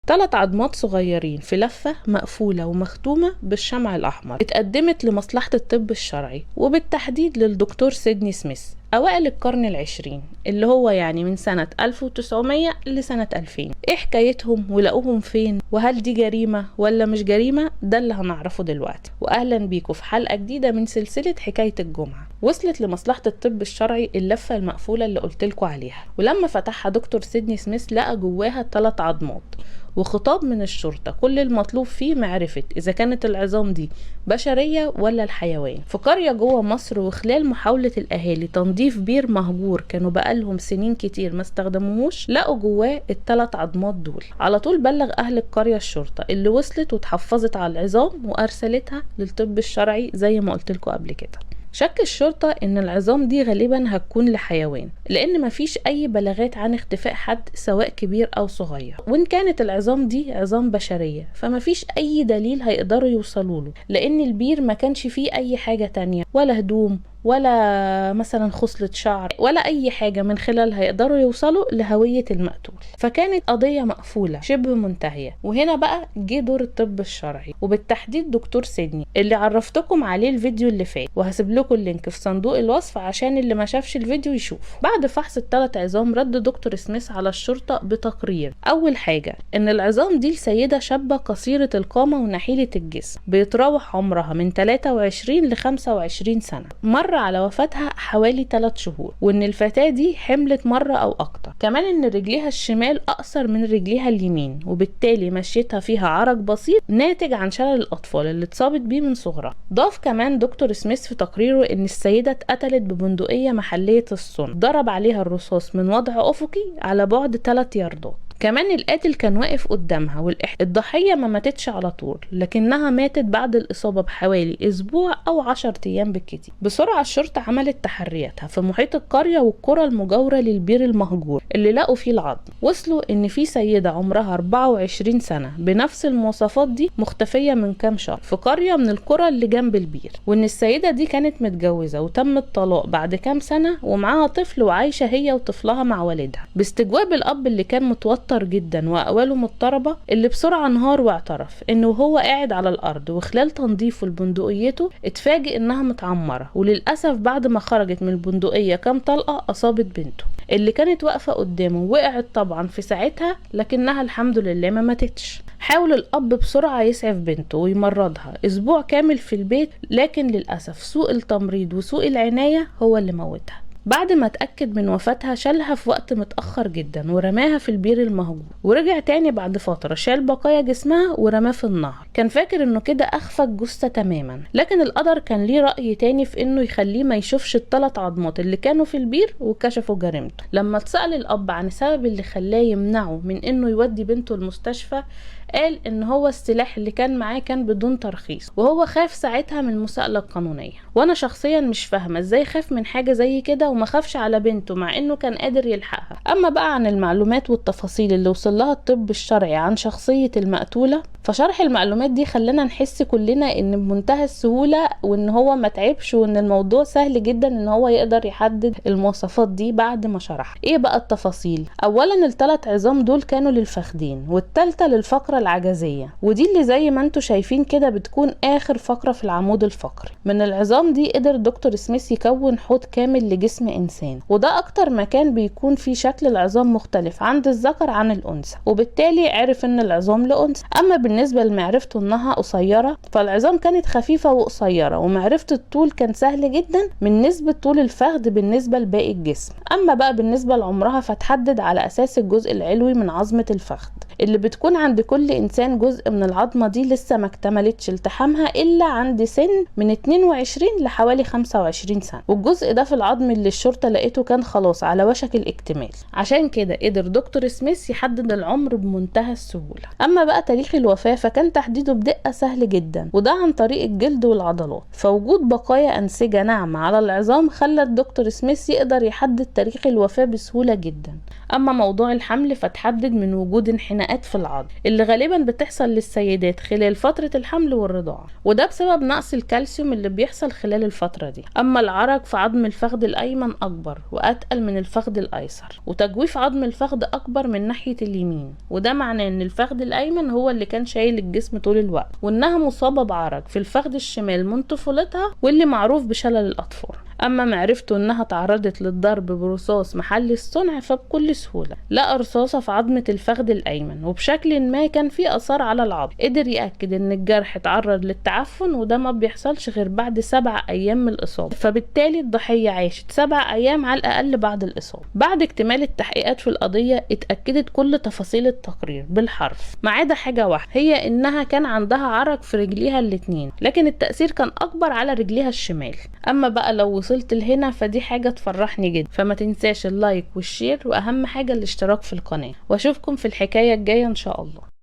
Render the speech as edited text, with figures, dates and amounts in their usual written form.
3 عظمات صغيرين في لفة مقفولة ومختومة بالشمع الأحمر اتقدمت لمصلحة الطب الشرعي، وبالتحديد للدكتور سيدني سميث أوائل القرن العشرين، اللي هو يعني من سنة 1900 لسنة 2000. ايه حكايتهم ولقوهم فين، وهل دي جريمة ولا مش جريمة؟ ده اللي هنعرفه دلوقتي. وأهلا بيكم في حلقة جديدة من سلسلة حكاية الجمعة. وصلت لمصلحة الطب الشرعي اللفة المقفولة اللي قلتلكوا عليها، ولما فتحها دكتور سيدني سميث لقى جواها 3 عظمات وخطاب من الشرطة كل المطلوب فيه معرفة إذا كانت العظام دي بشرية ولا الحيوان. في قرية جوه مصر، وخلال محاولة الأهالي تنظيف بير مهجور كانوا بقالهم سنين كتير ما استخدموهوش، لقوا جواه ال3 عظمات دول. على طول بلغ أهل القرية الشرطة، اللي وصلت وتحفظت على العظام وأرسلتها للطب الشرعي زي ما قلتلكوا قبل كده. شك الشرطة ان العظام دي غالبا هتكون لحيوان، لان مفيش اي بلاغات عن اختفاء حد سواء كبير او صغير. وان كانت العظام دي عظام بشرية فمفيش اي دليل هيقدروا يوصلوا له، لان البير ما كانش فيه اي حاجة تانية، ولا هدوم ولا مثلا خصلة شعر ولا اي حاجة من خلالها يقدروا يوصلوا لهوية المقتول. فكانت قضية مقفولة شبه منتهية. وهنا بقى جه دور الطب الشرعي، وبالتحديد دكتور سيدني اللي عرفتكم عليه الفيديو اللي فات، وهسيب لكم اللينك في صندوق الوصف عشان اللي ما شافش الفيديو يشوف. بعد فحص ال3 عظام رد دكتور سميث على الشرطة بتقرير. اول حاجة ان العظام دي لسيدة شابة قصيرة القامة ونحيلة الجسم، بيتراوح عمرها من 23 ل 25 سنة، مر على وفاتها حوالي 3 شهور، وان الفتاة دي حملت مرة او اكتر. كمان ان رجليها الشمال اقصر من رجليها اليمين، وبالتالي مشيتها فيها عرج بسيط ناتج عن شلل الاطفال اللي اتصابت بيه من صغرها. ضاف كمان دكتور سميث في تقريره ان السيدة اتقتلت ببندقية محلية الصنع، ضرب عليها الرصاص من وضع افقي على بعد 3 ياردات. كمان القاتل كان واقف قدامها، الضحية ما ماتتش على طول، لكنها ماتت بعد الإصابة بحوالي أسبوع أو 10 أيام بالكتير. بسرعة الشرطة عملت تحرياتها في محيط القرية والقرى المجاورة للبير المهجور اللي لقوا فيه العظم. وصلوا إن في سيدة عمرها 24 سنة بنفس المواصفات دي مختفية من كام شهر في قرية من القرى اللي جنب البير، وإن السيدة دي كانت متجوزة وتم الطلاق بعد كام سنة، ومعاها طفل وعايشة هي وطفلها مع والدها. باستجواب الأب اللي كان متوتر جدا واقواله مضطربه، اللي بسرعه انهار واعترف انه وهو قاعد على الارض وخلال تنظيفه لبندقيته اتفاجئ انها متعمره، وللاسف بعد ما خرجت من البندقيه كام طلقه اصابت بنته اللي كانت واقفه قدامه. وقعت طبعا في ساعتها، لكنها الحمد لله ما ماتتش. حاول الاب بسرعه يسعف بنته ويمرضها اسبوع كامل في البيت، لكن للاسف سوء التمريض وسوء العنايه هو اللي موتها. بعد ما اتأكد من وفاتها شالها في وقت متأخر جدا ورماها في البير المهجور، ورجع تاني بعد فترة شال بقايا جسمها ورماه في النهر. كان فاكر انه كده اخفى الجثة تماما، لكن القدر كان ليه رأي تاني في انه يخليه ما يشوفش ال3 عظمات اللي كانوا في البير وكشفوا جريمته. لما اتسأل الاب عن السبب اللي خلاه يمنعه من انه يودي بنته المستشفى، قال ان هو السلاح اللي كان معاه كان بدون ترخيص، وهو خاف ساعتها من المساءلة القانونية. وانا شخصيا مش فاهمة ازاي خاف من حاجة زي كده وما خافش على بنته مع انه كان قادر يلحقها. اما بقى عن المعلومات والتفاصيل اللي وصل لها الطب الشرعي عن شخصية المقتولة، فشرح المعلومات دي خلنا نحس كلنا ان بمنتهى السهولة، وان هو ما تعبش، وان الموضوع سهل جدا ان هو يقدر يحدد المواصفات دي بعد ما شرح. ايه بقى التفاصيل؟ اولا ال3 عظام دول كانوا للفخذين، والثالثة للفقرة العجزية، ودي اللي زي ما انتوا شايفين كده بتكون اخر فقرة في العمود الفقري. من العظام دي قدر دكتور سميث يكون حوض كامل لجسم انسان، وده اكتر مكان بيكون فيه شكل العظام مختلف عند الذكر عن الانثى، وبالتالي عرف ان العظام لانثى. اما بالنسبة لمعرفته انها قصيرة، فالعظام كانت خفيفة وقصيرة، ومعرفة الطول كان سهل جدا من نسبة طول الفخذ بالنسبة لباقي الجسم. اما بقى بالنسبة لعمرها فتحدد على اساس الجزء العلوي من عظمة الفخذ، اللي بتكون عند كل انسان جزء من العظمة دي لسه ما اكتملتش التحامها الا عند سن من 22 لحوالي 25 سنة، والجزء ده في العظم اللي الشرطة لقيته كان خلاص على وشك الاكتمال. عشان كده قدر دكتور سميث يحدد العمر بمنتهى السهولة. اما بقى تاريخ الوفاة الوفاة فكان تحديده بدقة سهل جدا، وده عن طريق الجلد والعضلات. فوجود بقايا أنسجة ناعمة على العظام خلى الدكتور سميث يقدر يحدد تاريخ الوفاة بسهولة جدا. أما موضوع الحمل فتحدد من وجود انحناءات في العظم اللي غالبا بتحصل للسيدات خلال فترة الحمل والرضاعة، وده بسبب نقص الكالسيوم اللي بيحصل خلال الفترة دي. أما العرج فعظم الفخذ الأيمن أكبر وأتقل من الفخذ الأيسر، وتجويف عظم الفخذ أكبر من ناحية اليمين، وده معناه إن الفخذ الأيمن هو اللي كان شايل الجسم طول الوقت، وإنها مصابة بعرج في الفخذ الشمال من طفولتها واللي معروف بشلل الأطفال. أما معرفته إنها تعرضت للضرب برصاص محل الصنع فبكل سهولة لقى رصاصة في عظمة الفخذ الأيمن، وبشكل ما كان في آثار على العظم. قدر يأكد إن الجرح اتعرض للتعفن، وده ما بيحصلش غير بعد 7 أيام من الإصابة، فبالتالي الضحية عاشت 7 أيام على الأقل بعد الإصابة. بعد اكتمال التحقيقات في القضية اتأكدت كل تفاصيل التقرير بالحرف ما عدا حاجة واحدة، هي إنها كان عندها عرج في رجليها الاتنين، لكن التأثير كان أكبر على رجليها الشمال. أما بقى لو وصلت لهنا فدي حاجة تفرحني جدا، فما تنساش اللايك والشير، وأهم حاجة الاشتراك في القناة، واشوفكم في الحكاية الجاية إن شاء الله.